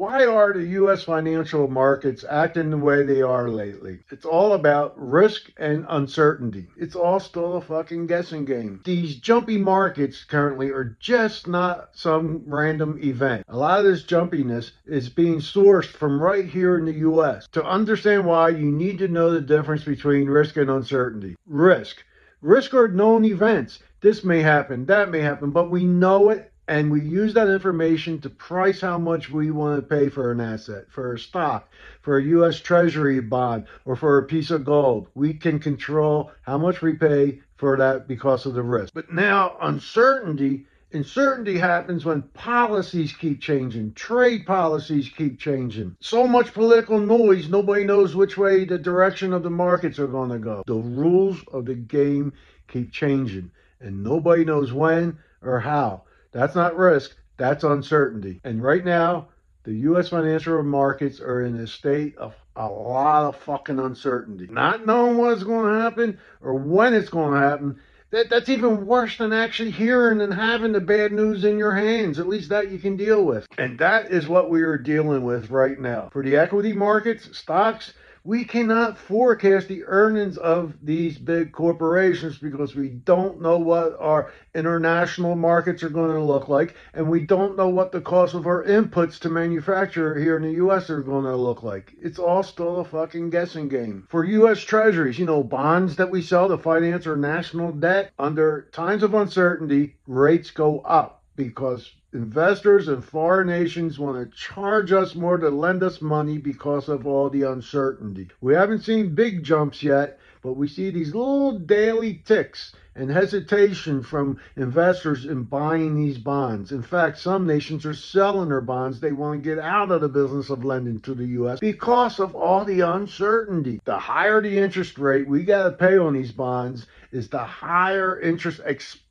Why are the U.S. financial markets acting the way they are lately? It's all about risk and uncertainty. It's all still a fucking guessing game. These jumpy markets currently are just not some random event. A lot of this jumpiness is being sourced from right here in the U.S. To understand why, you need to know the difference between risk and uncertainty. Risk are known events. This may happen, that may happen, but we know it and we use that information to price how much we want to pay for an asset, for a stock, for a U.S. Treasury bond, or for a piece of gold. We can control how much we pay for that because of the risk. But now, uncertainty happens when policies keep changing, trade policies keep changing. So much political noise, nobody knows which way the direction of the markets are going to go. The rules of the game keep changing, and nobody knows when or how. That's not risk, that's uncertainty. And right now, the U.S. financial markets are in a state of a lot of fucking uncertainty. Not knowing what's going to happen or when it's going to happen. That's even worse than actually hearing and having the bad news in your hands. At least that you can deal with. And that is what we are dealing with right now. For the equity markets, stocks, we cannot forecast the earnings of these big corporations because we don't know what our international markets are going to look like, and we don't know what the cost of our inputs to manufacture here in the U.S. are going to look like. It's all still a fucking guessing game. For U.S. Treasuries, bonds that we sell to finance our national debt, under times of uncertainty, rates go up because investors and foreign nations want to charge us more to lend us money because of all the uncertainty. We haven't seen big jumps yet, but we see these little daily ticks and hesitation from investors in buying these bonds. In fact, some nations are selling their bonds. They want to get out of the business of lending to the U.S. because of all the uncertainty. The higher the interest rate we got to pay on these bonds is the higher interest expense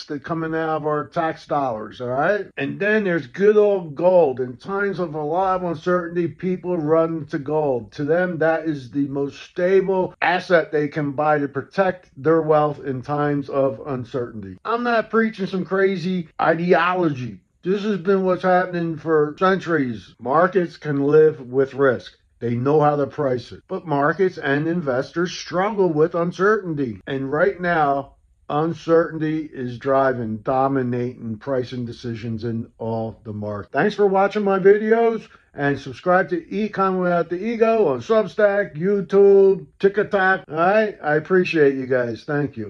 that coming out of our tax dollars, all right? And then there's good old gold. In times of a lot of uncertainty, people run to gold. To them, that is the most stable asset they can buy to protect their wealth in times of uncertainty. I'm not preaching some crazy ideology. This has been what's happening for centuries. Markets can live with risk. They know how to price it. But markets and investors struggle with uncertainty. And right now, uncertainty is dominating pricing decisions in all the markets. Thanks for watching my videos, and subscribe to Econ Without the Ego on Substack, YouTube, TikTok. All right? I appreciate you guys. Thank you.